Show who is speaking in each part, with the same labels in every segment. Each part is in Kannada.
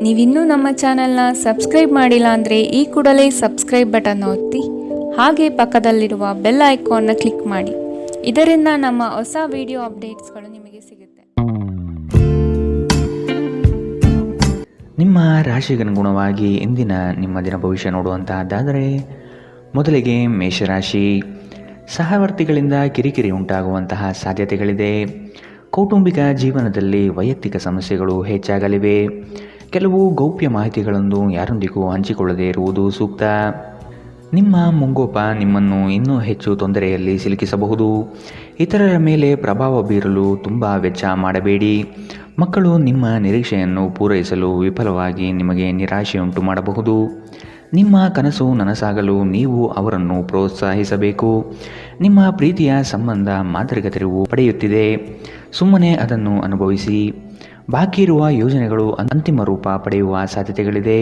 Speaker 1: ನೀವಿನ್ನೂ ನಮ್ಮ ಚಾನೆಲ್ನ ಸಬ್ಸ್ಕ್ರೈಬ್ ಮಾಡಿಲ್ಲ ಅಂದರೆ ಈ ಕೂಡಲೇ ಸಬ್ಸ್ಕ್ರೈಬ್ ಬಟನ್ ಒತ್ತಿ ಹಾಗೆ ಪಕ್ಕದಲ್ಲಿರುವ ಬೆಲ್ ಐಕಾನ್ನ ಕ್ಲಿಕ್ ಮಾಡಿ. ಇದರಿಂದ ನಮ್ಮ ಹೊಸ ವಿಡಿಯೋ ಅಪ್ಡೇಟ್ಸ್ಗಳು ನಿಮಗೆ ಸಿಗುತ್ತೆ.
Speaker 2: ನಿಮ್ಮ ರಾಶಿಗನುಗುಣವಾಗಿ ಇಂದಿನ ನಿಮ್ಮ ದಿನ ಭವಿಷ್ಯ ನೋಡುವಂತಹದ್ದಾದರೆ, ಮೊದಲಿಗೆ ಮೇಷರಾಶಿ. ಸಹವರ್ತಿಗಳಿಂದ ಕಿರಿಕಿರಿ ಉಂಟಾಗುವಂತಹ ಸಾಧ್ಯತೆಗಳಿದೆ. ಕೌಟುಂಬಿಕ ಜೀವನದಲ್ಲಿ ವೈಯಕ್ತಿಕ ಸಮಸ್ಯೆಗಳು ಹೆಚ್ಚಾಗಲಿವೆ. ಕೆಲವು ಗೌಪ್ಯ ಮಾಹಿತಿಗಳನ್ನು ಯಾರೊಂದಿಗೂ ಹಂಚಿಕೊಳ್ಳದೇ ಇರುವುದು ಸೂಕ್ತ. ನಿಮ್ಮ ಮುಂಗೋಪ ನಿಮ್ಮನ್ನು ಇನ್ನೂ ಹೆಚ್ಚು ತೊಂದರೆಯಲ್ಲಿ ಸಿಲುಕಿಸಬಹುದು. ಇತರರ ಮೇಲೆ ಪ್ರಭಾವ ಬೀರಲು ತುಂಬ ವೆಚ್ಚ ಮಾಡಬೇಡಿ. ಮಕ್ಕಳು ನಿಮ್ಮ ನಿರೀಕ್ಷೆಯನ್ನು ಪೂರೈಸಲು ವಿಫಲವಾಗಿ ನಿಮಗೆ ನಿರಾಶೆಯುಂಟು ಮಾಡಬಹುದು. ನಿಮ್ಮ ಕನಸು ನನಸಾಗಲು ನೀವು ಅವರನ್ನು ಪ್ರೋತ್ಸಾಹಿಸಬೇಕು. ನಿಮ್ಮ ಪ್ರೀತಿಯ ಸಂಬಂಧ ಮಾದರಿಕ ತಿರುವು ಪಡೆಯುತ್ತಿದೆ. ಸುಮ್ಮನೆ ಅದನ್ನು ಅನುಭವಿಸಿ. ಬಾಕಿ ಇರುವ ಯೋಜನೆಗಳು ಅಂತಿಮ ರೂಪ ಪಡೆಯುವ ಸಾಧ್ಯತೆಗಳಿದೆ.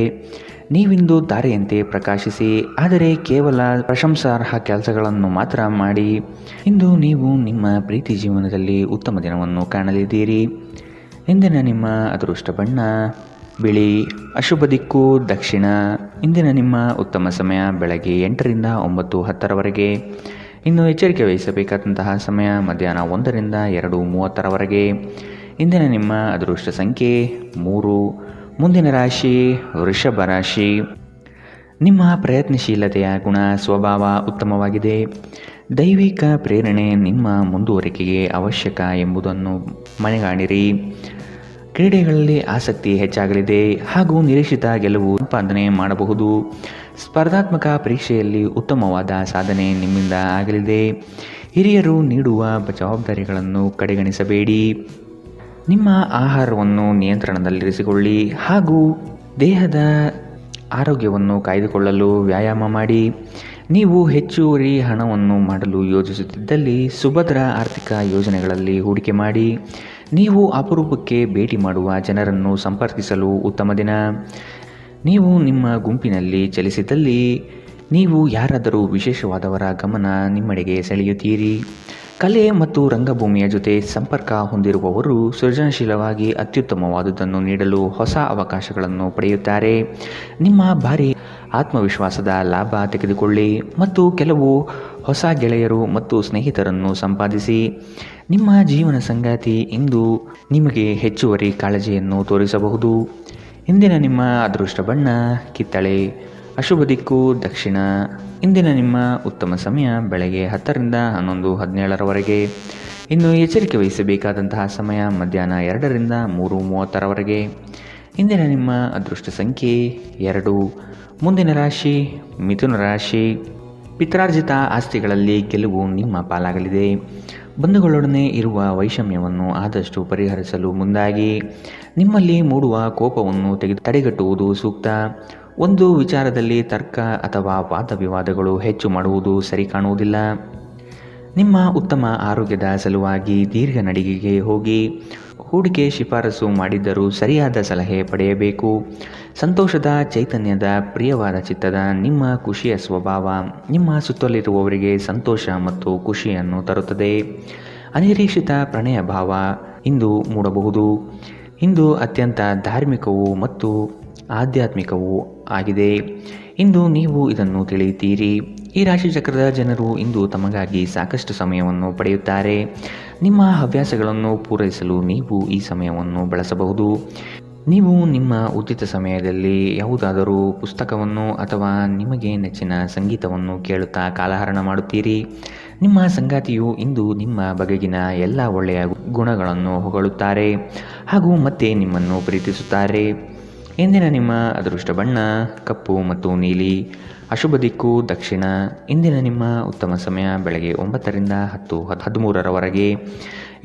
Speaker 2: ನೀವಿಂದು ತಾರೆಯಂತೆ ಪ್ರಕಾಶಿಸಿ, ಆದರೆ ಕೇವಲ ಪ್ರಶಂಸಾರ್ಹ ಕೆಲಸಗಳನ್ನು ಮಾತ್ರ ಮಾಡಿ. ಇಂದು ನೀವು ನಿಮ್ಮ ಪ್ರೀತಿ ಜೀವನದಲ್ಲಿ ಉತ್ತಮ ದಿನವನ್ನು ಕಾಣಲಿದ್ದೀರಿ. ಇಂದಿನ ನಿಮ್ಮ ಅದೃಷ್ಟ ಬಣ್ಣ ಬಿಳಿ. ಅಶುಭ ದಿಕ್ಕು ದಕ್ಷಿಣ. ಇಂದಿನ ನಿಮ್ಮ ಉತ್ತಮ ಸಮಯ ಬೆಳಗ್ಗೆ 8ರಿಂದ 9:10ರವರೆಗೆ. ಇನ್ನು ಎಚ್ಚರಿಕೆ ವಹಿಸಬೇಕಾದಂತಹ ಸಮಯ ಮಧ್ಯಾಹ್ನ 1ರಿಂದ 2:30ರವರೆಗೆ. ಇಂದಿನ ನಿಮ್ಮ ಅದೃಷ್ಟ ಸಂಖ್ಯೆ 3. ಮುಂದಿನ ರಾಶಿ ವೃಷಭ ರಾಶಿ. ನಿಮ್ಮ ಪ್ರಯತ್ನಶೀಲತೆಯ ಗುಣ ಸ್ವಭಾವ ಉತ್ತಮವಾಗಿದೆ. ದೈವಿಕ ಪ್ರೇರಣೆ ನಿಮ್ಮ ಮುಂದುವರಿಕೆಗೆ ಅವಶ್ಯಕ ಎಂಬುದನ್ನು ಮನೆಗಾಣಿರಿ. ಕ್ರೀಡೆಗಳಲ್ಲಿ ಆಸಕ್ತಿ ಹೆಚ್ಚಾಗಲಿದೆ ಹಾಗೂ ನಿರೀಕ್ಷಿತ ಗೆಲುವು ಸಂಪಾದನೆ ಮಾಡಬಹುದು. ಸ್ಪರ್ಧಾತ್ಮಕ ಪರೀಕ್ಷೆಯಲ್ಲಿ ಉತ್ತಮವಾದ ಸಾಧನೆ ನಿಮ್ಮಿಂದ ಆಗಲಿದೆ. ಹಿರಿಯರು ನೀಡುವ ಜವಾಬ್ದಾರಿಗಳನ್ನು ಕಡೆಗಣಿಸಬೇಡಿ. ನಿಮ್ಮ ಆಹಾರವನ್ನು ನಿಯಂತ್ರಣದಲ್ಲಿರಿಸಿಕೊಳ್ಳಿ ಹಾಗೂ ದೇಹದ ಆರೋಗ್ಯವನ್ನು ಕಾಯ್ದುಕೊಳ್ಳಲು ವ್ಯಾಯಾಮ ಮಾಡಿ. ನೀವು ಹೆಚ್ಚುವರಿ ಹಣವನ್ನು ಮಾಡಲು ಯೋಜಿಸುತ್ತಿದ್ದಲ್ಲಿ ಸುಭದ್ರ ಆರ್ಥಿಕ ಯೋಜನೆಗಳಲ್ಲಿ ಹೂಡಿಕೆ ಮಾಡಿ. ನೀವು ಅಪರೂಪಕ್ಕೆ ಭೇಟಿ ಮಾಡುವ ಜನರನ್ನು ಸಂಪರ್ಕಿಸಲು ಉತ್ತಮ ದಿನ. ನೀವು ನಿಮ್ಮ ಗುಂಪಿನಲ್ಲಿ ಚಲಿಸಿದಲ್ಲಿ ನೀವು ಯಾರಾದರೂ ವಿಶೇಷವಾದವರ ಗಮನ ನಿಮ್ಮೆಡೆಗೆ ಸೆಳೆಯುತ್ತೀರಿ. ಕಲೆ ಮತ್ತು ರಂಗಭೂಮಿಯ ಜೊತೆ ಸಂಪರ್ಕ ಹೊಂದಿರುವವರು ಸೃಜನಶೀಲವಾಗಿ ಅತ್ಯುತ್ತಮವಾದುದನ್ನು ನೀಡಲು ಹೊಸ ಅವಕಾಶಗಳನ್ನು ಪಡೆಯುತ್ತಾರೆ. ನಿಮ್ಮ ಭಾರಿ ಆತ್ಮವಿಶ್ವಾಸದ ಲಾಭ ತೆಗೆದುಕೊಳ್ಳಿ ಮತ್ತು ಕೆಲವು ಹೊಸ ಗೆಳೆಯರು ಮತ್ತು ಸ್ನೇಹಿತರನ್ನು ಸಂಪಾದಿಸಿ. ನಿಮ್ಮ ಜೀವನ ಸಂಗಾತಿ ಇಂದು ನಿಮಗೆ ಹೆಚ್ಚುವರಿ ಕಾಳಜಿಯನ್ನು ತೋರಿಸಬಹುದು. ಇಂದಿನ ನಿಮ್ಮ ಅದೃಷ್ಟ ಬಣ್ಣ ಕಿತ್ತಳೆ. ಅಶುಭ ದಿಕ್ಕು ದಕ್ಷಿಣ. ಇಂದಿನ ನಿಮ್ಮ ಉತ್ತಮ ಸಮಯ ಬೆಳಗ್ಗೆ 10ರಿಂದ 11:17ರವರೆಗೆ. ಇನ್ನು ಎಚ್ಚರಿಕೆ ವಹಿಸಬೇಕಾದಂತಹ ಸಮಯ ಮಧ್ಯಾಹ್ನ 2ರಿಂದ 3:30ರವರೆಗೆ. ಇಂದಿನ ನಿಮ್ಮ ಅದೃಷ್ಟ ಸಂಖ್ಯೆ 2. ಮುಂದಿನ ರಾಶಿ ಮಿಥುನ ರಾಶಿ. ಪಿತ್ರಾರ್ಜಿತ ಆಸ್ತಿಗಳಲ್ಲಿ ಗೆಲುವು ನಿಮ್ಮ ಪಾಲಾಗಲಿದೆ. ಬಂಧುಗಳೊಡನೆ ಇರುವ ವೈಷಮ್ಯವನ್ನು ಆದಷ್ಟು ಪರಿಹರಿಸಲು ಮುಂದಾಗಿ. ನಿಮ್ಮಲ್ಲಿ ಮೂಡುವ ಕೋಪವನ್ನು ತಡೆಗಟ್ಟುವುದು ಸೂಕ್ತ. ಒಂದು ವಿಚಾರದಲ್ಲಿ ತರ್ಕ ಅಥವಾ ವಾದ ವಿವಾದಗಳು ಹೆಚ್ಚು ಮಾಡುವುದು ಸರಿ ಕಾಣುವುದಿಲ್ಲ. ನಿಮ್ಮ ಉತ್ತಮ ಆರೋಗ್ಯದ ಸಲುವಾಗಿ ದೀರ್ಘ ನಡಿಗೆಗೆ ಹೋಗಿ. ಹೂಡಿಕೆ ಶಿಫಾರಸು ಮಾಡಿದ್ದರೂ ಸರಿಯಾದ ಸಲಹೆ ಪಡೆಯಬೇಕು. ಸಂತೋಷದ ಚೈತನ್ಯದ ಪ್ರಿಯವಾದ ಚಿತ್ತದ ನಿಮ್ಮ ಖುಷಿಯ ಸ್ವಭಾವ ನಿಮ್ಮ ಸುತ್ತಲಿರುವವರಿಗೆ ಸಂತೋಷ ಮತ್ತು ಖುಷಿಯನ್ನು ತರುತ್ತದೆ. ಅನಿರೀಕ್ಷಿತ ಪ್ರಣಯ ಭಾವ ಇಂದು ಮೂಡಬಹುದು. ಇಂದು ಅತ್ಯಂತ ಧಾರ್ಮಿಕವೂ ಮತ್ತು ಆಧ್ಯಾತ್ಮಿಕವೂ ಆಗಿದೆ. ಇಂದು ನೀವು ಇದನ್ನು ತಿಳಿಯುತ್ತೀರಿ. ಈ ರಾಶಿಚಕ್ರದ ಜನರು ಇಂದು ತಮಗಾಗಿ ಸಾಕಷ್ಟು ಸಮಯವನ್ನು ಪಡೆಯುತ್ತಾರೆ. ನಿಮ್ಮ ಹವ್ಯಾಸಗಳನ್ನು ಪೂರೈಸಲು ನೀವು ಈ ಸಮಯವನ್ನು ಬಳಸಬಹುದು. ನೀವು ನಿಮ್ಮ ಉಚಿತ ಸಮಯದಲ್ಲಿ ಯಾವುದಾದರೂ ಪುಸ್ತಕವನ್ನು ಅಥವಾ ನಿಮಗೆ ನೆಚ್ಚಿನ ಸಂಗೀತವನ್ನು ಕೇಳುತ್ತಾ ಕಾಲಹರಣ ಮಾಡುತ್ತೀರಿ. ನಿಮ್ಮ ಸಂಗಾತಿಯು ಇಂದು ನಿಮ್ಮ ಬಗೆಗಿನ ಎಲ್ಲ ಒಳ್ಳೆಯ ಗುಣಗಳನ್ನು ಹೊಗಳುತ್ತಾರೆ ಹಾಗೂ ಮತ್ತೆ ನಿಮ್ಮನ್ನು ಪ್ರೀತಿಸುತ್ತಾರೆ. ಇಂದಿನ ನಿಮ್ಮ ಅದೃಷ್ಟ ಬಣ್ಣ ಕಪ್ಪು ಮತ್ತು ನೀಲಿ. ಅಶುಭ ದಿಕ್ಕು ದಕ್ಷಿಣ. ಇಂದಿನ ನಿಮ್ಮ ಉತ್ತಮ ಸಮಯ ಬೆಳಗ್ಗೆ 9ರಿಂದ 10:13ರವರೆಗೆ.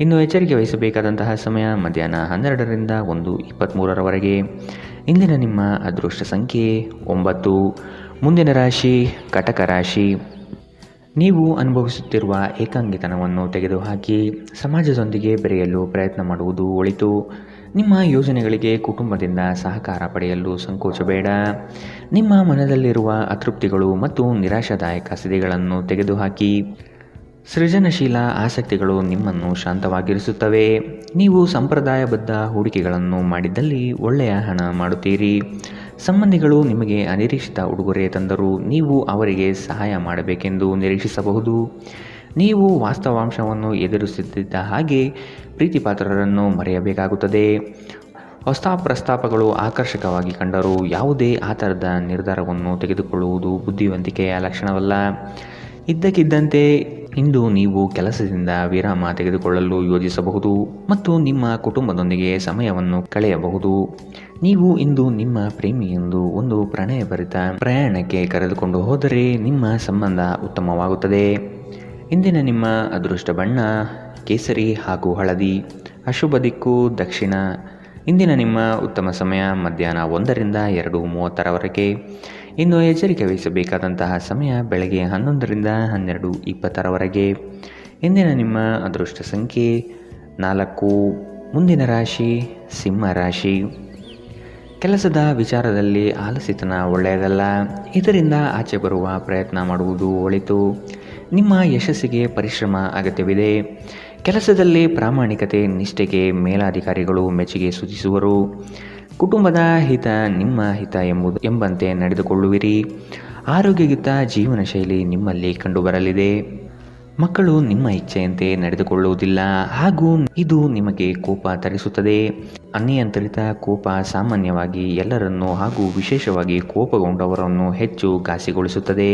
Speaker 2: ಇನ್ನು ಎಚ್ಚರಿಕೆ ವಹಿಸಬೇಕಾದಂತಹ ಸಮಯ ಮಧ್ಯಾಹ್ನ 12ರಿಂದ 1:23ರವರೆಗೆ. ಇಂದಿನ ನಿಮ್ಮ ಅದೃಷ್ಟ ಸಂಖ್ಯೆ 9. ಮುಂದಿನ ರಾಶಿ ಕಟಕ ರಾಶಿ. ನೀವು ಅನುಭವಿಸುತ್ತಿರುವ ಏಕಾಂಗಿತನವನ್ನು ತೆಗೆದುಹಾಕಿ ಸಮಾಜದೊಂದಿಗೆ ಬೆರೆಯಲು ಪ್ರಯತ್ನ ಮಾಡುವುದು ಒಳಿತು. ನಿಮ್ಮ ಯೋಜನೆಗಳಿಗೆ ಕುಟುಂಬದಿಂದ ಸಹಕಾರ ಪಡೆಯಲು ಸಂಕೋಚಬೇಡ. ನಿಮ್ಮ ಮನದಲ್ಲಿರುವ ಅತೃಪ್ತಿಗಳು ಮತ್ತು ನಿರಾಶಾದಾಯಕ ಸ್ಥಿತಿಗಳನ್ನು ತೆಗೆದುಹಾಕಿ. ಸೃಜನಶೀಲ ಆಸಕ್ತಿಗಳು ನಿಮ್ಮನ್ನು ಶಾಂತವಾಗಿರಿಸುತ್ತವೆ. ನೀವು ಸಂಪ್ರದಾಯಬದ್ಧ ಹೂಡಿಕೆಗಳನ್ನು ಮಾಡಿದ್ದಲ್ಲಿ ಒಳ್ಳೆಯ ಹಣ ಮಾಡುತ್ತೀರಿ. ಸಂಬಂಧಿಗಳು ನಿಮಗೆ ಅನಿರೀಕ್ಷಿತ ಉಡುಗೊರೆ ತಂದರೂ ನೀವು ಅವರಿಗೆ ಸಹಾಯ ಮಾಡಬೇಕೆಂದು ನಿರೀಕ್ಷಿಸಬಹುದು. ನೀವು ವಾಸ್ತವಾಂಶವನ್ನು ಎದುರಿಸುತ್ತಿದ್ದ ಹಾಗೆ ಪ್ರೀತಿಪಾತ್ರರನ್ನು ಮರೆಯಬೇಕಾಗುತ್ತದೆ. ಹೊಸ ಪ್ರಸ್ತಾಪಗಳು ಆಕರ್ಷಕವಾಗಿ ಕಂಡರೂ ಯಾವುದೇ ಆತರದ ನಿರ್ಧಾರವನ್ನು ತೆಗೆದುಕೊಳ್ಳುವುದು ಬುದ್ಧಿವಂತಿಕೆಯ ಲಕ್ಷಣವಲ್ಲ. ಇದ್ದಕ್ಕಿದ್ದಂತೆ ಇಂದು ನೀವು ಕೆಲಸದಿಂದ ವಿರಾಮ ತೆಗೆದುಕೊಳ್ಳಲು ಯೋಜಿಸಬಹುದು ಮತ್ತು ನಿಮ್ಮ ಕುಟುಂಬದೊಂದಿಗೆ ಸಮಯವನ್ನು ಕಳೆಯಬಹುದು. ನೀವು ಇಂದು ನಿಮ್ಮ ಪ್ರೇಮಿಯೊಂದು ಒಂದು ಪ್ರಣಯಭರಿತ ಪ್ರಯಾಣಕ್ಕೆ ಕರೆದುಕೊಂಡು ಹೋದರೆ ನಿಮ್ಮ ಸಂಬಂಧ ಉತ್ತಮವಾಗುತ್ತದೆ. ಇಂದಿನ ನಿಮ್ಮ ಅದೃಷ್ಟ ಬಣ್ಣ ಕೇಸರಿ ಹಾಗೂ ಹಳದಿ. ಅಶುಭ ದಿಕ್ಕು ದಕ್ಷಿಣ. ಇಂದಿನ ನಿಮ್ಮ ಉತ್ತಮ ಸಮಯ ಮಧ್ಯಾಹ್ನ 1ರಿಂದ 2:30ರವರೆಗೆ. ಇನ್ನು ಎಚ್ಚರಿಕೆ ವಹಿಸಬೇಕಾದಂತಹ ಸಮಯ ಬೆಳಗ್ಗೆ 11ರಿಂದ 12:20ರವರೆಗೆ. ಇಂದಿನ ನಿಮ್ಮ ಅದೃಷ್ಟ ಸಂಖ್ಯೆ 4. ಮುಂದಿನ ರಾಶಿ ಸಿಂಹ ರಾಶಿ. ಕೆಲಸದ ವಿಚಾರದಲ್ಲಿ ಆಲಸ್ಯತನ ಒಳ್ಳೆಯದಲ್ಲ. ಇದರಿಂದ ಆಚೆ ಬರುವ ಪ್ರಯತ್ನ ಮಾಡುವುದು ಒಳಿತು. ನಿಮ್ಮ ಯಶಸ್ಸಿಗೆ ಪರಿಶ್ರಮ ಅಗತ್ಯವಿದೆ. ಕೆಲಸದಲ್ಲಿ ಪ್ರಾಮಾಣಿಕತೆ ನಿಷ್ಠೆಗೆ ಮೇಲಾಧಿಕಾರಿಗಳು ಮೆಚ್ಚುಗೆ ಸೂಚಿಸುವರು. ಕುಟುಂಬದ ಹಿತ ನಿಮ್ಮ ಹಿತ ಎಂಬಂತೆ ನಡೆದುಕೊಳ್ಳುವಿರಿ. ಆರೋಗ್ಯಯುತ ಜೀವನ ಶೈಲಿ ನಿಮ್ಮಲ್ಲಿ ಕಂಡುಬರಲಿದೆ. ಮಕ್ಕಳು ನಿಮ್ಮ ಇಚ್ಛೆಯಂತೆ ನಡೆದುಕೊಳ್ಳುವುದಿಲ್ಲ ಹಾಗೂ ಇದು ನಿಮಗೆ ಕೋಪ ತರಿಸುತ್ತದೆ. ಅನಿಯಂತ್ರಿತ ಕೋಪ ಸಾಮಾನ್ಯವಾಗಿ ಎಲ್ಲರನ್ನೂ ಹಾಗೂ ವಿಶೇಷವಾಗಿ ಕೋಪಗೊಂಡವರನ್ನು ಹೆಚ್ಚು ಘಾಸಿಗೊಳಿಸುತ್ತದೆ.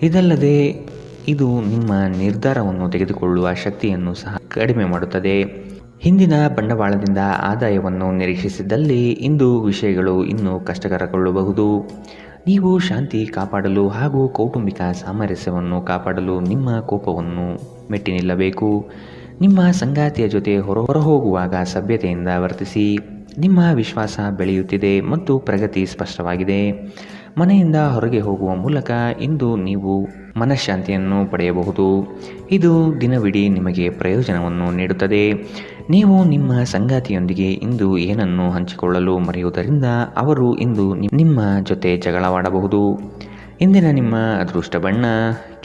Speaker 2: ಇದಲ್ಲದೆ ಇದು ನಿಮ್ಮ ನಿರ್ಧಾರವನ್ನು ತೆಗೆದುಕೊಳ್ಳುವ ಶಕ್ತಿಯನ್ನು ಸಹ ಕಡಿಮೆ ಮಾಡುತ್ತದೆ. ಹಿಂದಿನ ಬಂಡವಾಳದಿಂದ ಆದಾಯವನ್ನು ನಿರೀಕ್ಷಿಸಿದ್ದಲ್ಲಿ ಇಂದು ವಿಷಯಗಳು ಇನ್ನೂ ಕಷ್ಟಕರಗೊಳ್ಳಬಹುದು. ನೀವು ಶಾಂತಿ ಕಾಪಾಡಲು ಹಾಗೂ ಕೌಟುಂಬಿಕ ಸಾಮರಸ್ಯವನ್ನು ಕಾಪಾಡಲು ನಿಮ್ಮ ಕೋಪವನ್ನು ಮೆಟ್ಟಿ ನಿಲ್ಲಬೇಕು. ನಿಮ್ಮ ಸಂಗಾತಿಯ ಜೊತೆ ಹೊರಹೋಗುವಾಗ ಸಭ್ಯತೆಯಿಂದ ವರ್ತಿಸಿ. ನಿಮ್ಮ ವಿಶ್ವಾಸ ಬೆಳೆಯುತ್ತಿದೆ ಮತ್ತು ಪ್ರಗತಿ ಸ್ಪಷ್ಟವಾಗಿದೆ. ಮನೆಯಿಂದ ಹೊರಗೆ ಹೋಗುವ ಮೂಲಕ ಇಂದು ನೀವು ಮನಃಶಾಂತಿಯನ್ನು ಪಡೆಯಬಹುದು. ಇದು ದಿನವಿಡೀ ನಿಮಗೆ ಪ್ರಯೋಜನವನ್ನು ನೀಡುತ್ತದೆ. ನೀವು ನಿಮ್ಮ ಸಂಗಾತಿಯೊಂದಿಗೆ ಇಂದು ಏನನ್ನು ಹಂಚಿಕೊಳ್ಳಲು ಮರೆಯುವುದರಿಂದ ಅವರು ಇಂದು ನಿಮ್ಮ ಜೊತೆ ಜಗಳವಾಡಬಹುದು. ಇಂದಿನ ನಿಮ್ಮ ಅದೃಷ್ಟ ಬಣ್ಣ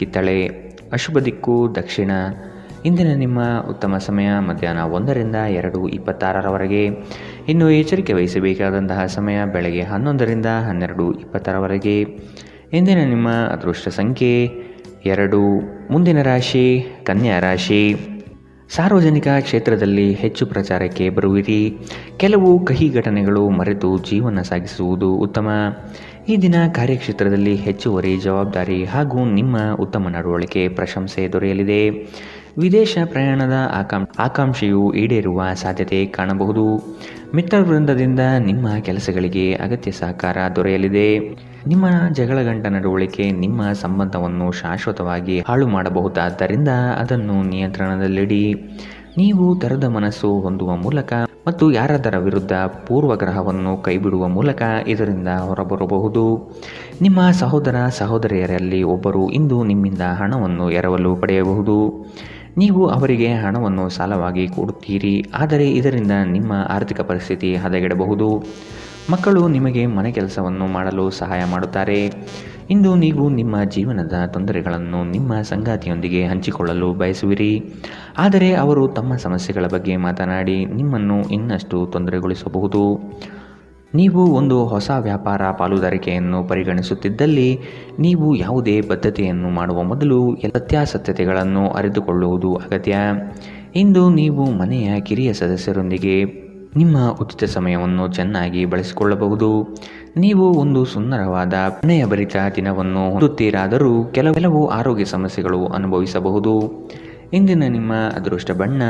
Speaker 2: ಕಿತ್ತಳೆ. ಅಶುಭ ದಿಕ್ಕು ದಕ್ಷಿಣ. ಇಂದಿನ ನಿಮ್ಮ ಉತ್ತಮ ಸಮಯ ಮಧ್ಯಾಹ್ನ 1ರಿಂದ 2:26ರವರೆಗೆ. ಇನ್ನು ಎಚ್ಚರಿಕೆ ವಹಿಸಬೇಕಾದಂತಹ ಸಮಯ ಬೆಳಗ್ಗೆ 11ರಿಂದ 12:20ರವರೆಗೆ. ಇಂದಿನ ನಿಮ್ಮ ಅದೃಷ್ಟ ಸಂಖ್ಯೆ 2. ಮುಂದಿನ ರಾಶಿ ಕನ್ಯಾ ರಾಶಿ. ಸಾರ್ವಜನಿಕ ಕ್ಷೇತ್ರದಲ್ಲಿ ಹೆಚ್ಚು ಪ್ರಚಾರಕ್ಕೆ ಬರುವಿರಿ. ಕೆಲವು ಕಹಿ ಘಟನೆಗಳು ಮರೆತು ಜೀವನ ಸಾಗಿಸುವುದು ಉತ್ತಮ. ಈ ದಿನ ಕಾರ್ಯಕ್ಷೇತ್ರದಲ್ಲಿ ಹೆಚ್ಚುವರಿ ಜವಾಬ್ದಾರಿ ಹಾಗೂ ನಿಮ್ಮ ಉತ್ತಮ ನಡವಳಿಕೆ ಪ್ರಶಂಸೆ ದೊರೆಯಲಿದೆ. ವಿದೇಶ ಪ್ರಯಾಣದ ಆಕಾಂಕ್ಷೆಯು ಈಡೇರುವ ಸಾಧ್ಯತೆ ಕಾಣಬಹುದು. ಮಿತ್ರವೃಂದದಿಂದ ನಿಮ್ಮ ಕೆಲಸಗಳಿಗೆ ಅಗತ್ಯ ಸಹಕಾರ ದೊರೆಯಲಿದೆ. ನಿಮ್ಮ ಜಗಳಗಂಟ ನಡವಳಿಕೆ ನಿಮ್ಮ ಸಂಬಂಧವನ್ನು ಶಾಶ್ವತವಾಗಿ ಹಾಳು ಮಾಡಬಹುದಾದ್ದರಿಂದ ಅದನ್ನು ನಿಯಂತ್ರಣದಲ್ಲಿಡಿ. ನೀವು ತೆರೆದ ಮನಸ್ಸು ಹೊಂದುವ ಮೂಲಕ ಮತ್ತು ಯಾರಾದರ ವಿರುದ್ಧ ಪೂರ್ವಗ್ರಹವನ್ನು ಕೈಬಿಡುವ ಮೂಲಕ ಇದರಿಂದ ಹೊರಬರಬಹುದು. ನಿಮ್ಮ ಸಹೋದರಿಯರಲ್ಲಿ ಒಬ್ಬರು ಇಂದು ನಿಮ್ಮಿಂದ ಹಣವನ್ನು ಎರವಲು ಪಡೆಯಬಹುದು. ನೀವು ಅವರಿಗೆ ಹಣವನ್ನು ಸಾಲವಾಗಿ ಕೊಡುತ್ತೀರಿ, ಆದರೆ ಇದರಿಂದ ನಿಮ್ಮ ಆರ್ಥಿಕ ಪರಿಸ್ಥಿತಿ ಹದಗೆಡಬಹುದು. ಮಕ್ಕಳು ನಿಮಗೆ ಮನೆ ಕೆಲಸವನ್ನು ಮಾಡಲು ಸಹಾಯ ಮಾಡುತ್ತಾರೆ. ಇಂದು ನೀವು ನಿಮ್ಮ ಜೀವನದ ತೊಂದರೆಗಳನ್ನು ನಿಮ್ಮ ಸಂಗಾತಿಯೊಂದಿಗೆ ಹಂಚಿಕೊಳ್ಳಲು ಬಯಸುವಿರಿ, ಆದರೆ ಅವರು ತಮ್ಮ ಸಮಸ್ಯೆಗಳ ಬಗ್ಗೆ ಮಾತನಾಡಿ ನಿಮ್ಮನ್ನು ಇನ್ನಷ್ಟು ತೊಂದರೆಗೊಳಿಸಬಹುದು. ನೀವು ಒಂದು ಹೊಸ ವ್ಯಾಪಾರ ಪಾಲುದಾರಿಕೆಯನ್ನು ಪರಿಗಣಿಸುತ್ತಿದ್ದಲ್ಲಿ ನೀವು ಯಾವುದೇ ಬದ್ಧತೆಯನ್ನು ಮಾಡುವ ಮೊದಲು ಸತ್ಯಾಸತ್ಯತೆಗಳನ್ನು ಅರಿತುಕೊಳ್ಳುವುದು ಅಗತ್ಯ. ಇಂದು ನೀವು ಮನೆಯ ಕಿರಿಯ ಸದಸ್ಯರೊಂದಿಗೆ ನಿಮ್ಮ ಉಚಿತ ಸಮಯವನ್ನು ಚೆನ್ನಾಗಿ ಬಳಸಿಕೊಳ್ಳಬಹುದು. ನೀವು ಒಂದು ಸುಂದರವಾದ ಪ್ರಣಯಭರಿತ ದಿನವನ್ನು ಹೊಂದುತ್ತೀರಾದರೂ ಕೆಲವು ಆರೋಗ್ಯ ಸಮಸ್ಯೆಗಳು ಅನುಭವಿಸಬಹುದು. ಇಂದಿನ ನಿಮ್ಮ ಅದೃಷ್ಟ ಬಣ್ಣ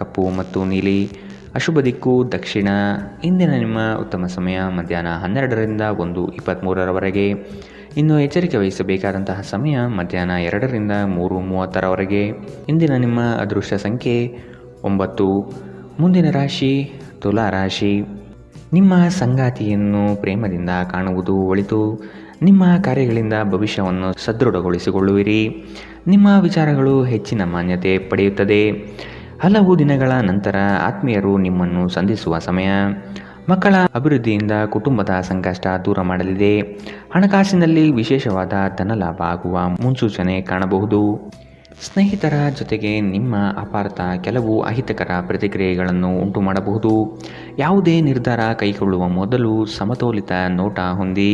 Speaker 2: ಕಪ್ಪು ಮತ್ತು ನೀಲಿ. ಅಶುಭ ದಿಕ್ಕು ದಕ್ಷಿಣ. ಇಂದಿನ ನಿಮ್ಮ ಉತ್ತಮ ಸಮಯ ಮಧ್ಯಾಹ್ನ 12ರಿಂದ 1:23ರವರೆಗೆ. ಇನ್ನು ಎಚ್ಚರಿಕೆ ವಹಿಸಬೇಕಾದಂತಹ ಸಮಯ ಮಧ್ಯಾಹ್ನ 2ರಿಂದ 3:30ರವರೆಗೆ. ಇಂದಿನ ನಿಮ್ಮ ಅದೃಷ್ಟ ಸಂಖ್ಯೆ 9. ಮುಂದಿನ ರಾಶಿ ತುಲಾ ರಾಶಿ. ನಿಮ್ಮ ಸಂಗಾತಿಯನ್ನು ಪ್ರೇಮದಿಂದ ಕಾಣುವುದು ಒಳಿತು. ನಿಮ್ಮ ಕಾರ್ಯಗಳಿಂದ ಭವಿಷ್ಯವನ್ನು ಸದೃಢಗೊಳಿಸಿಕೊಳ್ಳುವಿರಿ. ನಿಮ್ಮ ವಿಚಾರಗಳು ಹೆಚ್ಚಿನ ಮಾನ್ಯತೆ ಪಡೆಯುತ್ತದೆ. ಹಲವು ದಿನಗಳ ನಂತರ ಆತ್ಮೀಯರು ನಿಮ್ಮನ್ನು ಸಂಧಿಸುವ ಸಮಯ. ಮಕ್ಕಳ ಅಭಿವೃದ್ಧಿಯಿಂದ ಕುಟುಂಬದ ಸಂಕಷ್ಟ ದೂರ ಮಾಡಲಿದೆ. ಹಣಕಾಸಿನಲ್ಲಿ ವಿಶೇಷವಾದ ಧನಲಾಭ ಆಗುವ ಮುನ್ಸೂಚನೆ ಕಾಣಬಹುದು. ಸ್ನೇಹಿತರ ಜೊತೆಗೆ ನಿಮ್ಮ ಅಪಾರ್ಥ ಕೆಲವು ಅಹಿತಕರ ಪ್ರತಿಕ್ರಿಯೆಗಳನ್ನು ಉಂಟು ಮಾಡಬಹುದು. ಯಾವುದೇ ನಿರ್ಧಾರ ಕೈಗೊಳ್ಳುವ ಮೊದಲು ಸಮತೋಲಿತ ನೋಟ ಹೊಂದಿ.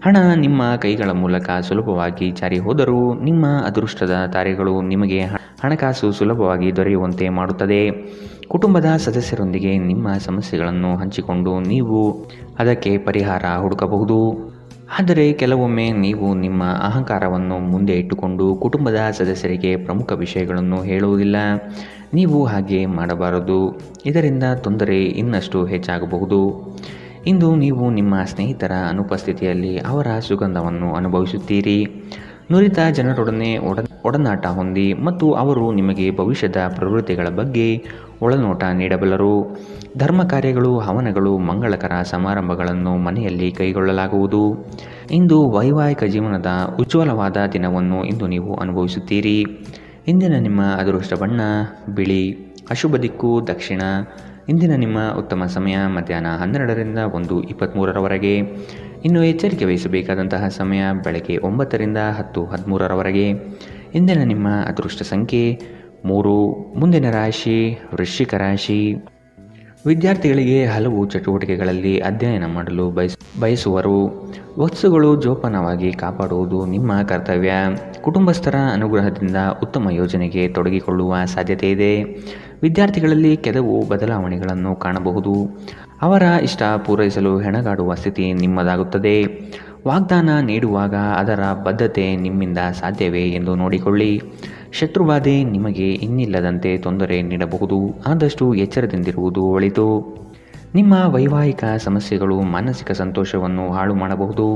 Speaker 2: ಹಣ ನಿಮ್ಮ ಕೈಗಳ ಮೂಲಕ ಸುಲಭವಾಗಿ ಜಾರಿ ಹೋದರೂ ನಿಮ್ಮ ಅದೃಷ್ಟದ ತಾರೆಗಳು ನಿಮಗೆ ಹಣಕಾಸು ಸುಲಭವಾಗಿ ದೊರೆಯುವಂತೆ ಮಾಡುತ್ತದೆ. ಕುಟುಂಬದ ಸದಸ್ಯರೊಂದಿಗೆ ನಿಮ್ಮ ಸಮಸ್ಯೆಗಳನ್ನು ಹಂಚಿಕೊಂಡು ನೀವು ಅದಕ್ಕೆ ಪರಿಹಾರ ಹುಡುಕಬಹುದು. ಆದರೆ ಕೆಲವೊಮ್ಮೆ ನೀವು ನಿಮ್ಮ ಅಹಂಕಾರವನ್ನು ಮುಂದೆ ಇಟ್ಟುಕೊಂಡು ಕುಟುಂಬದ ಸದಸ್ಯರಿಗೆ ಪ್ರಮುಖ ವಿಷಯಗಳನ್ನು ಹೇಳುವುದಿಲ್ಲ. ನೀವು ಹಾಗೆ ಮಾಡಬಾರದು. ಇದರಿಂದ ತೊಂದರೆ ಇನ್ನಷ್ಟು ಹೆಚ್ಚಾಗಬಹುದು. ಇಂದು ನೀವು ನಿಮ್ಮ ಸ್ನೇಹಿತರ ಅನುಪಸ್ಥಿತಿಯಲ್ಲಿ ಅವರ ಸುಗಂಧವನ್ನು ಅನುಭವಿಸುತ್ತೀರಿ. ನುರಿತ ಜನರೊಡನೆ ಒಡನಾಟ ಹೊಂದಿ ಮತ್ತು ಅವರು ನಿಮಗೆ ಭವಿಷ್ಯದ ಪ್ರವೃತ್ತಿಗಳ ಬಗ್ಗೆ ಒಳನೋಟ ನೀಡಬಲ್ಲರು. ಧರ್ಮ ಕಾರ್ಯಗಳು, ಹವನಗಳು, ಮಂಗಳಕರ ಸಮಾರಂಭಗಳನ್ನು ಮನೆಯಲ್ಲಿ ಕೈಗೊಳ್ಳಲಾಗುವುದು. ಇಂದು ವೈವಾಹಿಕ ಜೀವನದ ಉಜ್ವಲವಾದ ದಿನವನ್ನು ಇಂದು ನೀವು ಅನುಭವಿಸುತ್ತೀರಿ. ಇಂದಿನ ನಿಮ್ಮ ಅದೃಷ್ಟ ಬಣ್ಣ ಬಿಳಿ. ಅಶುಭ ದಿಕ್ಕು ದಕ್ಷಿಣ. ಇಂದಿನ ನಿಮ್ಮ ಉತ್ತಮ ಸಮಯ ಮಧ್ಯಾಹ್ನ 12ರಿಂದ 1:23ರವರೆಗೆ. ಇನ್ನು ಎಚ್ಚರಿಕೆ ವಹಿಸಬೇಕಾದಂತಹ ಸಮಯ ಬೆಳಗ್ಗೆ 9ರಿಂದ 10:13ರವರೆಗೆ. ಇಂದಿನ ನಿಮ್ಮ ಅದೃಷ್ಟ ಸಂಖ್ಯೆ 3. ಮುಂದಿನ ರಾಶಿ ವೃಶ್ಚಿಕ ರಾಶಿ. ವಿದ್ಯಾರ್ಥಿಗಳಿಗೆ ಹಲವು ಚಟುವಟಿಕೆಗಳಲ್ಲಿ ಅಧ್ಯಯನ ಮಾಡಲು ಬಯಸುವರು. ವಸ್ತುಗಳು ಜೋಪಾನವಾಗಿ ಕಾಪಾಡುವುದು ನಿಮ್ಮ ಕರ್ತವ್ಯ. ಕುಟುಂಬಸ್ಥರ ಅನುಗ್ರಹದಿಂದ ಉತ್ತಮ ಯೋಜನೆಗೆ ತೊಡಗಿಕೊಳ್ಳುವ ಸಾಧ್ಯತೆ ಇದೆ. ವಿದ್ಯಾರ್ಥಿಗಳಲ್ಲಿ ಕೆಲವು ಬದಲಾವಣೆಗಳನ್ನು ಕಾಣಬಹುದು. ಅವರ ಇಷ್ಟ ಪೂರೈಸಲು ಹೆಣಗಾಡುವ ಸ್ಥಿತಿ ನಿಮ್ಮದಾಗುತ್ತದೆ. ವಾಗ್ದಾನ ನೀಡುವಾಗ ಅದರ ಬದ್ಧತೆ ನಿಮ್ಮಿಂದ ಸಾಧ್ಯವೇ ಎಂದು ನೋಡಿಕೊಳ್ಳಿ. ಶತ್ರುಬಾಧೆ ನಿಮಗೆ ಇನ್ನಿಲ್ಲದಂತೆ ತೊಂದರೆ ನೀಡಬಹುದು. ಆದಷ್ಟು ಎಚ್ಚರದಿಂದಿರುವುದು ಒಳಿತು. ನಿಮ್ಮ ವೈವಾಹಿಕ ಸಮಸ್ಯೆಗಳು ಮಾನಸಿಕ ಸಂತೋಷವನ್ನು ಹಾಳು ಮಾಡಬಹುದು.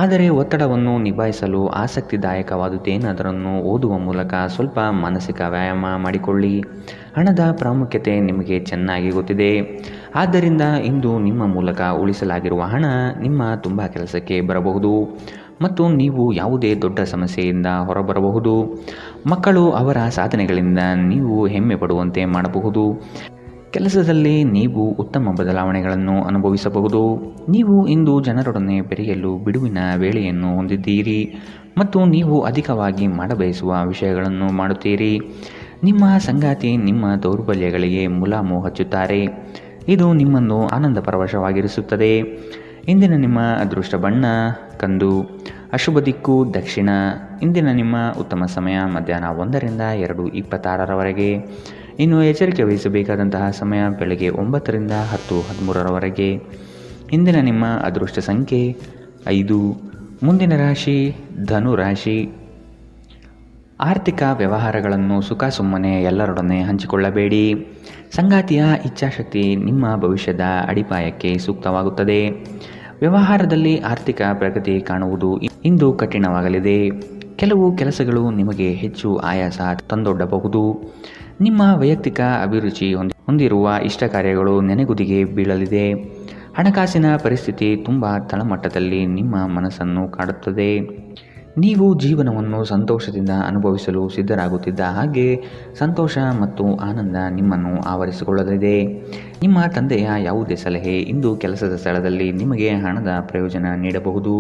Speaker 2: ಆದರೆ ಒತ್ತಡವನ್ನು ನಿಭಾಯಿಸಲು ಆಸಕ್ತಿದಾಯಕವಾದುದೇನಾದರನ್ನು ಓದುವ ಮೂಲಕ ಸ್ವಲ್ಪ ಮಾನಸಿಕ ವ್ಯಾಯಾಮ ಮಾಡಿಕೊಳ್ಳಿ. ಹಣದ ಪ್ರಾಮುಖ್ಯತೆ ನಿಮಗೆ ಚೆನ್ನಾಗಿ ಗೊತ್ತಿದೆ. ಆದ್ದರಿಂದ ಇಂದು ನಿಮ್ಮ ಮೂಲಕ ಉಳಿಸಲಾಗಿರುವ ಹಣ ನಿಮ್ಮ ತುಂಬ ಕೆಲಸಕ್ಕೆ ಬರಬಹುದು ಮತ್ತು ನೀವು ಯಾವುದೇ ದೊಡ್ಡ ಸಮಸ್ಯೆಯಿಂದ ಹೊರಬರಬಹುದು. ಮಕ್ಕಳು ಅವರ ಸಾಧನೆಗಳಿಂದ ನೀವು ಹೆಮ್ಮೆ ಪಡುವಂತೆ ಮಾಡಬಹುದು. ಕೆಲಸದಲ್ಲಿ ನೀವು ಉತ್ತಮ ಬದಲಾವಣೆಗಳನ್ನು ಅನುಭವಿಸಬಹುದು. ನೀವು ಇಂದು ಜನರೊಡನೆ ಬೆರೆಯಲು ಬಿಡುವಿನ ವೇಳೆಯನ್ನು ಹೊಂದಿದ್ದೀರಿ ಮತ್ತು ನೀವು ಅಧಿಕವಾಗಿ ಮಾಡಬಯಸುವ ವಿಷಯಗಳನ್ನು ಮಾಡುತ್ತೀರಿ. ನಿಮ್ಮ ಸಂಗಾತಿ ನಿಮ್ಮ ದೌರ್ಬಲ್ಯಗಳಿಗೆ ಮುಲಾಮು ಹಚ್ಚುತ್ತಾರೆ. ಇದು ನಿಮ್ಮನ್ನು ಆನಂದ ಪರವಶವಾಗಿರಿಸುತ್ತದೆ. ಇಂದಿನ ನಿಮ್ಮ ಅದೃಷ್ಟ ಬಣ್ಣ ಕಂದು. ಅಶುಭ ದಿಕ್ಕು ದಕ್ಷಿಣ. ಇಂದಿನ ನಿಮ್ಮ ಉತ್ತಮ ಸಮಯ ಮಧ್ಯಾಹ್ನ 1ರಿಂದ 2:26ರವರೆಗೆ. ಇನ್ನು ಎಚ್ಚರಿಕೆ ವಹಿಸಬೇಕಾದಂತಹ ಸಮಯ ಬೆಳಗ್ಗೆ 9ರಿಂದ 10:13ರವರೆಗೆ. ಇಂದಿನ ನಿಮ್ಮ ಅದೃಷ್ಟ ಸಂಖ್ಯೆ 5. ಮುಂದಿನ ರಾಶಿ ಧನು ರಾಶಿ. ಆರ್ಥಿಕ ವ್ಯವಹಾರಗಳನ್ನು ಸುಮ್ಮನೆ ಎಲ್ಲರೊಡನೆ ಹಂಚಿಕೊಳ್ಳಬೇಡಿ. ಸಂಗಾತಿಯ ಇಚ್ಛಾಶಕ್ತಿ ನಿಮ್ಮ ಭವಿಷ್ಯದ ಅಡಿಪಾಯಕ್ಕೆ ಸೂಕ್ತವಾಗುತ್ತದೆ. ವ್ಯವಹಾರದಲ್ಲಿ ಆರ್ಥಿಕ ಪ್ರಗತಿ ಕಾಣುವುದು ಇಂದು ಕಠಿಣವಾಗಲಿದೆ. ಕೆಲವು ಕೆಲಸಗಳು ನಿಮಗೆ ಹೆಚ್ಚು ಆಯಾಸ ತಂದೊಡ್ಡಬಹುದು. ನಿಮ್ಮ ವೈಯಕ್ತಿಕ ಅಭಿರುಚಿ ಹೊಂದಿರುವ ಇಷ್ಟ ಕಾರ್ಯಗಳು ನೆನೆಗುದಿಗೆ ಬೀಳಲಿದೆ. ಹಣಕಾಸಿನ ಪರಿಸ್ಥಿತಿ ತುಂಬ ತಳಮಟ್ಟದಲ್ಲಿ ನಿಮ್ಮ ಮನಸ್ಸನ್ನು ಕಾಡುತ್ತದೆ. ನೀವು ಜೀವನವನ್ನು ಸಂತೋಷದಿಂದ ಅನುಭವಿಸಲು ಸಿದ್ಧರಾಗುತ್ತಿದ್ದ ಹಾಗೆ ಸಂತೋಷ ಮತ್ತು ಆನಂದ ನಿಮ್ಮನ್ನು ಆವರಿಸಿಕೊಳ್ಳಲಿದೆ. ನಿಮ್ಮ ತಂದೆಯ ಯಾವುದೇ ಸಲಹೆ ಇಂದು ಕೆಲಸದ ಸ್ಥಳದಲ್ಲಿ ನಿಮಗೆ ಹಣದ ಪ್ರಯೋಜನ ನೀಡಬಹುದು.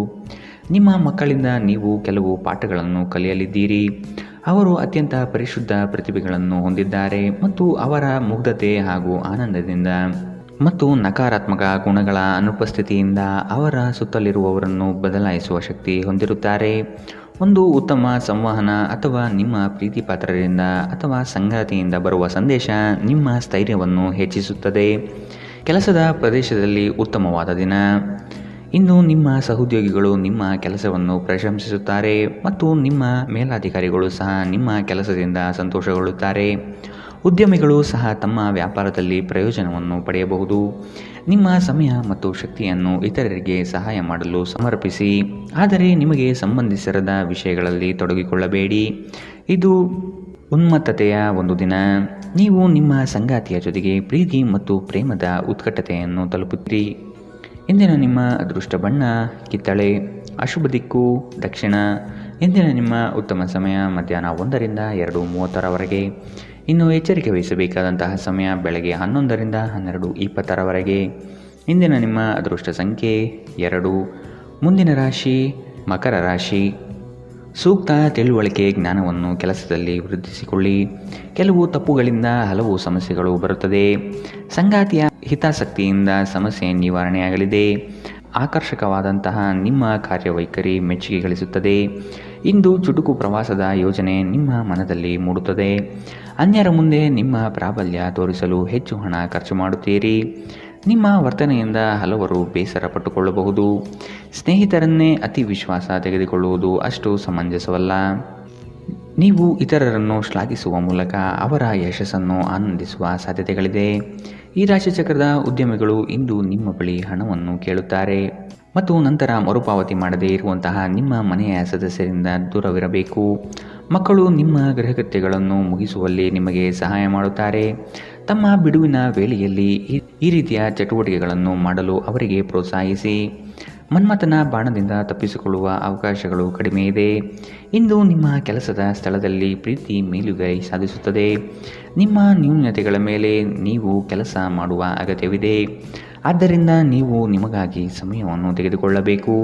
Speaker 2: ನಿಮ್ಮ ಮಕ್ಕಳಿಂದ ನೀವು ಕೆಲವು ಪಾಠಗಳನ್ನು ಕಲಿಯಲಿದ್ದೀರಿ. ಅವರು ಅತ್ಯಂತ ಪರಿಶುದ್ಧ ಪ್ರತಿಭೆಗಳನ್ನು ಹೊಂದಿದ್ದಾರೆ ಮತ್ತು ಅವರ ಮುಗ್ಧತೆ ಹಾಗೂ ಆನಂದದಿಂದ ಮತ್ತು ನಕಾರಾತ್ಮಕ ಗುಣಗಳ ಅನುಪಸ್ಥಿತಿಯಿಂದ ಅವರ ಸುತ್ತಲಿರುವವರನ್ನು ಬದಲಾಯಿಸುವ ಶಕ್ತಿ ಹೊಂದಿರುತ್ತಾರೆ. ಒಂದು ಉತ್ತಮ ಸಂವಹನ ಅಥವಾ ನಿಮ್ಮ ಪ್ರೀತಿಪಾತ್ರರಿಂದ ಅಥವಾ ಸಂಗಾತಿಯಿಂದ ಬರುವ ಸಂದೇಶ ನಿಮ್ಮ ಸ್ಥೈರ್ಯವನ್ನು ಹೆಚ್ಚಿಸುತ್ತದೆ. ಕೆಲಸದ ಪ್ರದೇಶದಲ್ಲಿ ಉತ್ತಮವಾದ ದಿನ. ಇಂದು ನಿಮ್ಮ ಸಹೋದ್ಯೋಗಿಗಳು ನಿಮ್ಮ ಕೆಲಸವನ್ನು ಪ್ರಶಂಸಿಸುತ್ತಾರೆ ಮತ್ತು ನಿಮ್ಮ ಮೇಲಾಧಿಕಾರಿಗಳು ಸಹ ನಿಮ್ಮ ಕೆಲಸದಿಂದ ಸಂತೋಷಗೊಳ್ಳುತ್ತಾರೆ. ಉದ್ಯಮಿಗಳು ಸಹ ತಮ್ಮ ವ್ಯಾಪಾರದಲ್ಲಿ ಪ್ರಯೋಜನವನ್ನು ಪಡೆಯಬಹುದು. ನಿಮ್ಮ ಸಮಯ ಮತ್ತು ಶಕ್ತಿಯನ್ನು ಇತರರಿಗೆ ಸಹಾಯ ಮಾಡಲು ಸಮರ್ಪಿಸಿ, ಆದರೆ ನಿಮಗೆ ಸಂಬಂಧಿಸಿರದ ವಿಷಯಗಳಲ್ಲಿ ತೊಡಗಿಕೊಳ್ಳಬೇಡಿ. ಇದು ಉನ್ಮತ್ತತೆಯ ಒಂದು ದಿನ. ನೀವು ನಿಮ್ಮ ಸಂಗಾತಿಯ ಜೊತೆಗೆ ಪ್ರೀತಿ ಮತ್ತು ಪ್ರೇಮದ ಉತ್ಕಟತೆಯನ್ನು ತಲುಪುತ್ತೀರಿ. ಇಂದಿನ ನಿಮ್ಮ ಅದೃಷ್ಟ ಬಣ್ಣ ಕಿತ್ತಳೆ. ಅಶುಭ ದಿಕ್ಕು ದಕ್ಷಿಣ. ಇಂದಿನ ನಿಮ್ಮ ಉತ್ತಮ ಸಮಯ ಮಧ್ಯಾಹ್ನ 1ರಿಂದ 2:30ರವರೆಗೆ. ಇನ್ನು ಎಚ್ಚರಿಕೆ ವಹಿಸಬೇಕಾದಂತಹ ಸಮಯ ಬೆಳಗ್ಗೆ 11ರಿಂದ 12:20ರವರೆಗೆ. ಇಂದಿನ ನಿಮ್ಮ ಅದೃಷ್ಟ ಸಂಖ್ಯೆ 2. ಮುಂದಿನ ರಾಶಿ ಮಕರ ರಾಶಿ. ಸೂಕ್ತ ತಿಳುವಳಿಕೆ ಜ್ಞಾನವನ್ನು ಕೆಲಸದಲ್ಲಿ ವೃದ್ಧಿಸಿಕೊಳ್ಳಿ. ಕೆಲವು ತಪ್ಪುಗಳಿಂದ ಹಲವು ಸಮಸ್ಯೆಗಳು ಬರುತ್ತದೆ. ಸಂಗಾತಿಯ ಹಿತಾಸಕ್ತಿಯಿಂದ ಸಮಸ್ಯೆ ನಿವಾರಣೆಯಾಗಲಿದೆ. ಆಕರ್ಷಕವಾದಂತಹ ನಿಮ್ಮ ಕಾರ್ಯವೈಖರಿ ಮೆಚ್ಚುಗೆ ಗಳಿಸುತ್ತದೆ. ಇಂದು ಚುಟುಕು ಪ್ರವಾಸದ ಯೋಜನೆ ನಿಮ್ಮ ಮನದಲ್ಲಿ ಮೂಡುತ್ತದೆ. ಅನ್ಯರ ಮುಂದೆ ನಿಮ್ಮ ಪ್ರಾಬಲ್ಯ ತೋರಿಸಲು ಹೆಚ್ಚು ಹಣ ಖರ್ಚು ಮಾಡುತ್ತೀರಿ. ನಿಮ್ಮ ವರ್ತನೆಯಿಂದ ಹಲವರು ಬೇಸರ ಪಟ್ಟುಕೊಳ್ಳಬಹುದು. ಸ್ನೇಹಿತರನ್ನೇ ಅತಿ ವಿಶ್ವಾಸ ತೆಗೆದುಕೊಳ್ಳುವುದು ಅಷ್ಟು ಸಮಂಜಸವಲ್ಲ. ನೀವು ಇತರರನ್ನು ಶ್ಲಾಘಿಸುವ ಮೂಲಕ ಅವರ ಯಶಸ್ಸನ್ನು ಆನಂದಿಸುವ ಸಾಧ್ಯತೆಗಳಿದೆ. ಈ ರಾಶಿಚಕ್ರದ ಉದ್ಯಮಿಗಳು ಇಂದು ನಿಮ್ಮ ಬಳಿ ಹಣವನ್ನು ಕೇಳುತ್ತಾರೆ ಮತ್ತು ನಂತರ ಮರುಪಾವತಿ ಮಾಡದೇ ಇರುವಂತಹ ನಿಮ್ಮ ಮನೆಯ ಸದಸ್ಯರಿಂದ ದೂರವಿರಬೇಕು. ಮಕ್ಕಳು ನಿಮ್ಮ ಗೃಹಕೃತ್ಯಗಳನ್ನು ಮುಗಿಸುವಲ್ಲಿ ನಿಮಗೆ ಸಹಾಯ ಮಾಡುತ್ತಾರೆ. ತಮ್ಮ ಬಿಡುವಿನ ವೇಳೆಯಲ್ಲಿ ಈ ರೀತಿಯ ಚಟುವಟಿಕೆಗಳನ್ನು ಮಾಡಲು ಅವರಿಗೆ ಪ್ರೋತ್ಸಾಹಿಸಿ. ಮನ್ಮಥನ ಬಾಣದಿಂದ ತಪ್ಪಿಸಿಕೊಳ್ಳುವ ಅವಕಾಶಗಳು ಕಡಿಮೆ ಇದೆ. ಇಂದು ನಿಮ್ಮ ಕೆಲಸದ ಸ್ಥಳದಲ್ಲಿ ಪ್ರೀತಿ ಮೇಲುಗೈ ಸಾಧಿಸುತ್ತದೆ. ನಿಮ್ಮ ನ್ಯೂನತೆಗಳ ಮೇಲೆ ನೀವು ಕೆಲಸ ಮಾಡುವ ಅಗತ್ಯವಿದೆ. ಆದ್ದರಿಂದ ನೀವು ನಿಮಗಾಗಿ ಸಮಯವನ್ನು ತೆಗೆದುಕೊಳ್ಳಬೇಕು.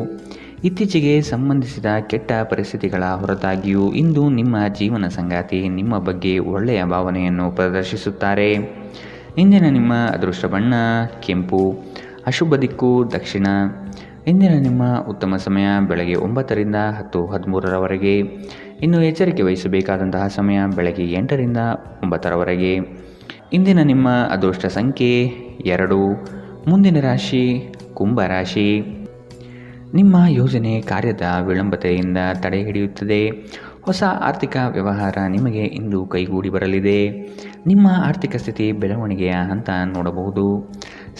Speaker 2: ಇತ್ತೀಚೆಗೆ ಸಂಬಂಧಿಸಿದ ಕೆಟ್ಟ ಪರಿಸ್ಥಿತಿಗಳ ಹೊರತಾಗಿಯೂ ಇಂದು ನಿಮ್ಮ ಜೀವನ ಸಂಗಾತಿ ನಿಮ್ಮ ಬಗ್ಗೆ ಒಳ್ಳೆಯ ಭಾವನೆಯನ್ನು ಪ್ರದರ್ಶಿಸುತ್ತಾರೆ. ಇಂದಿನ ನಿಮ್ಮ ಅದೃಷ್ಟ ಬಣ್ಣ ಕೆಂಪು, ಅಶುಭ ದಿಕ್ಕು ದಕ್ಷಿಣ. ಇಂದಿನ ನಿಮ್ಮ ಉತ್ತಮ ಸಮಯ ಬೆಳಗ್ಗೆ 9ರಿಂದ 10:13ರವರೆಗೆ. ಇನ್ನು ಎಚ್ಚರಿಕೆ ವಹಿಸಬೇಕಾದಂತಹ ಸಮಯ ಬೆಳಗ್ಗೆ 8ರಿಂದ 9ರವರೆಗೆ. ಇಂದಿನ ನಿಮ್ಮ ಅದೃಷ್ಟ ಸಂಖ್ಯೆ 2. ಮುಂದಿನ ರಾಶಿ ಕುಂಭ ರಾಶಿ. ನಿಮ್ಮ ಯೋಜನೆ ಕಾರ್ಯದ ವಿಳಂಬತೆಯಿಂದ ತಡೆ ಹಿಡಿಯುತ್ತದೆ. ಹೊಸ ಆರ್ಥಿಕ ವ್ಯವಹಾರ ನಿಮಗೆ ಇಂದು ಕೈಗೂಡಿ ಬರಲಿದೆ. ನಿಮ್ಮ ಆರ್ಥಿಕ ಸ್ಥಿತಿ ಬೆಳವಣಿಗೆಯ ಹಂತ ನೋಡಬಹುದು.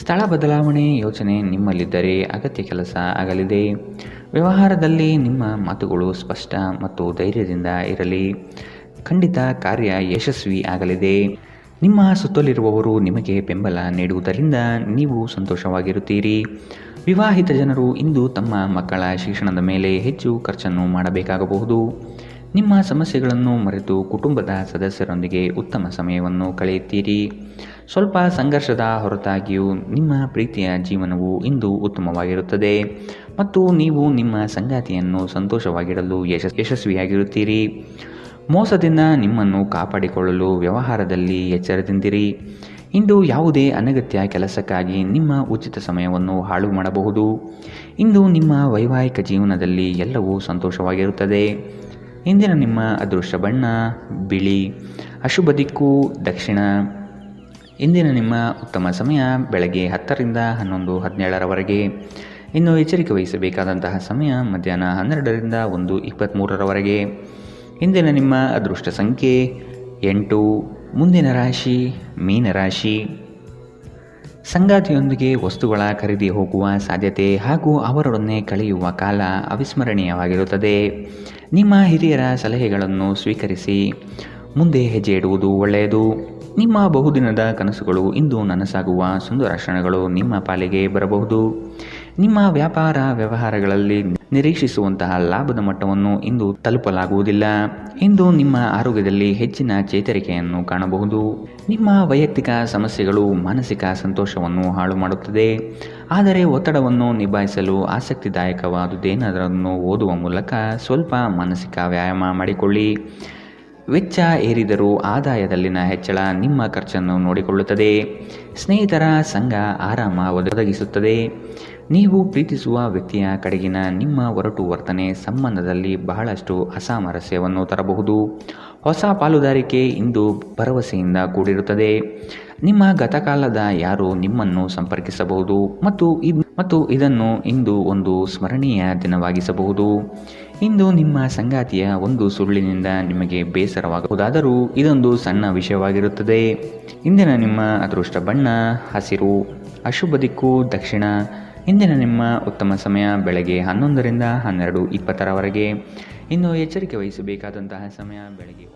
Speaker 2: ಸ್ಥಳ ಬದಲಾವಣೆ ಯೋಚನೆ ನಿಮ್ಮಲ್ಲಿದ್ದರೆ ಅಗತ್ಯ ಕೆಲಸ ಆಗಲಿದೆ. ವ್ಯವಹಾರದಲ್ಲಿ ನಿಮ್ಮ ಮಾತುಗಳು ಸ್ಪಷ್ಟ ಮತ್ತು ಧೈರ್ಯದಿಂದ ಇರಲಿ. ಖಂಡಿತ ಕಾರ್ಯ ಯಶಸ್ವಿ ಆಗಲಿದೆ. ನಿಮ್ಮ ಸುತ್ತಲಿರುವವರು ನಿಮಗೆ ಬೆಂಬಲ ನೀಡುವುದರಿಂದ ನೀವು ಸಂತೋಷವಾಗಿರುತ್ತೀರಿ. ವಿವಾಹಿತ ಜನರು ಇಂದು ತಮ್ಮ ಮಕ್ಕಳ ಶಿಕ್ಷಣದ ಮೇಲೆ ಹೆಚ್ಚು ಖರ್ಚನ್ನು ಮಾಡಬೇಕಾಗಬಹುದು. ನಿಮ್ಮ ಸಮಸ್ಯೆಗಳನ್ನು ಮರೆತು ಕುಟುಂಬದ ಸದಸ್ಯರೊಂದಿಗೆ ಉತ್ತಮ ಸಮಯವನ್ನು ಕಳೆಯುತ್ತೀರಿ. ಸ್ವಲ್ಪ ಸಂಘರ್ಷದ ಹೊರತಾಗಿಯೂ ನಿಮ್ಮ ಪ್ರೀತಿಯ ಜೀವನವು ಇಂದು ಉತ್ತಮವಾಗಿರುತ್ತದೆ ಮತ್ತು ನೀವು ನಿಮ್ಮ ಸಂಗಾತಿಯನ್ನು ಸಂತೋಷವಾಗಿಡಲು ಯಶಸ್ವಿಯಾಗಿರುತ್ತೀರಿ. ಮೋಸದಿಂದ ನಿಮ್ಮನ್ನು ಕಾಪಾಡಿಕೊಳ್ಳಲು ವ್ಯವಹಾರದಲ್ಲಿ ಎಚ್ಚರದಿಂದಿರಿ. ಇಂದು ಯಾವುದೇ ಅನಗತ್ಯ ಕೆಲಸಕ್ಕಾಗಿ ನಿಮ್ಮ ಉಚಿತ ಸಮಯವನ್ನು ಹಾಳು ಮಾಡಬಹುದು. ಇಂದು ನಿಮ್ಮ ವೈವಾಹಿಕ ಜೀವನದಲ್ಲಿ ಎಲ್ಲವೂ ಸಂತೋಷವಾಗಿರುತ್ತದೆ. ಇಂದಿನ ನಿಮ್ಮ ಅದೃಷ್ಟ ಬಣ್ಣ ಬಿಳಿ, ಅಶುಭ ದಿಕ್ಕು ದಕ್ಷಿಣ. ಇಂದಿನ ನಿಮ್ಮ ಉತ್ತಮ ಸಮಯ ಬೆಳಗ್ಗೆ 10ರಿಂದ 11:17ರವರೆಗೆ. ಇನ್ನು ಎಚ್ಚರಿಕೆ ವಹಿಸಬೇಕಾದಂತಹ ಸಮಯ ಮಧ್ಯಾಹ್ನ 12ರಿಂದ 1:23ರವರೆಗೆ. ಇಂದಿನ ನಿಮ್ಮ ಅದೃಷ್ಟ ಸಂಖ್ಯೆ 8. ಮುಂದಿನ ರಾಶಿ ಮೀನರಾಶಿ. ಸಂಗಾತಿಯೊಂದಿಗೆ ವಸ್ತುಗಳ ಖರೀದಿ ಹೋಗುವ ಸಾಧ್ಯತೆ ಹಾಗೂ ಅವರೊಡನೆ ಕಳೆಯುವ ಕಾಲ ಅವಿಸ್ಮರಣೀಯವಾಗಿರುತ್ತದೆ. ನಿಮ್ಮ ಹಿರಿಯರ ಸಲಹೆಗಳನ್ನು ಸ್ವೀಕರಿಸಿ ಮುಂದೆ ಹೆಜ್ಜೆ ಇಡುವುದು ಒಳ್ಳೆಯದು. ನಿಮ್ಮ ಬಹುದಿನದ ಕನಸುಗಳು ಇಂದು ನನಸಾಗುವ ಸುಂದರ ಕ್ಷಣಗಳು ನಿಮ್ಮ ಪಾಲಿಗೆ ಬರಬಹುದು. ನಿಮ್ಮ ವ್ಯಾಪಾರ ವ್ಯವಹಾರಗಳಲ್ಲಿ ನಿರೀಕ್ಷಿಸುವಂತಹ ಲಾಭದ ಮಟ್ಟವನ್ನು ಇಂದು ತಲುಪಲಾಗುವುದಿಲ್ಲ. ಇಂದು ನಿಮ್ಮ ಆರೋಗ್ಯದಲ್ಲಿ ಹೆಚ್ಚಿನ ಚೇತರಿಕೆಯನ್ನು ಕಾಣಬಹುದು. ನಿಮ್ಮ ವೈಯಕ್ತಿಕ ಸಮಸ್ಯೆಗಳು ಮಾನಸಿಕ ಸಂತೋಷವನ್ನು ಹಾಳು ಮಾಡುತ್ತದೆ. ಆದರೆ ಒತ್ತಡವನ್ನು ನಿಭಾಯಿಸಲು ಆಸಕ್ತಿದಾಯಕವಾದುದೇನಾದರನ್ನು ಓದುವ ಮೂಲಕ ಸ್ವಲ್ಪ ಮಾನಸಿಕ ವ್ಯಾಯಾಮ ಮಾಡಿಕೊಳ್ಳಿ. ವೆಚ್ಚ ಏರಿದರೂ ಆದಾಯದಲ್ಲಿನ ಹೆಚ್ಚಳ ನಿಮ್ಮ ಖರ್ಚನ್ನು ನೋಡಿಕೊಳ್ಳುತ್ತದೆ. ಸ್ನೇಹಿತರ ಸಂಘ ಆರಾಮ ಒದಗಿಸುತ್ತದೆ. ನೀವು ಪ್ರೀತಿಸುವ ವ್ಯಕ್ತಿಯ ಕಡೆಗಿನ ನಿಮ್ಮ ಒರಟು ವರ್ತನೆ ಸಂಬಂಧದಲ್ಲಿ ಬಹಳಷ್ಟು ಅಸಾಮರಸ್ಯವನ್ನು ತರಬಹುದು. ಹೊಸ ಪಾಲುದಾರಿಕೆ ಇಂದು ಭರವಸೆಯಿಂದ ಕೂಡಿರುತ್ತದೆ. ನಿಮ್ಮ ಗತಕಾಲದ ಯಾರು ನಿಮ್ಮನ್ನು ಸಂಪರ್ಕಿಸಬಹುದು ಮತ್ತು ಇದನ್ನು ಇಂದು ಒಂದು ಸ್ಮರಣೀಯ ದಿನವಾಗಿಸಬಹುದು. ಇಂದು ನಿಮ್ಮ ಸಂಗಾತಿಯ ಒಂದು ಸುಳ್ಳಿನಿಂದ ನಿಮಗೆ ಬೇಸರವಾಗಬಹುದಾದರೂ ಇದೊಂದು ಸಣ್ಣ ವಿಷಯವಾಗಿರುತ್ತದೆ. ಇಂದಿನ ನಿಮ್ಮ ಅದೃಷ್ಟ ಬಣ್ಣ ಹಸಿರು, ಅಶುಭ ದಿಕ್ಕು ದಕ್ಷಿಣ. ಇಂದಿನ ನಿಮ್ಮ ಉತ್ತಮ ಸಮಯ ಬೆಳಗ್ಗೆ 11ರಿಂದ 12:20ರವರೆಗೆ. ಇನ್ನು ಎಚ್ಚರಿಕೆ ವಹಿಸಬೇಕಾದಂತಹ ಸಮಯ ಬೆಳಗ್ಗೆ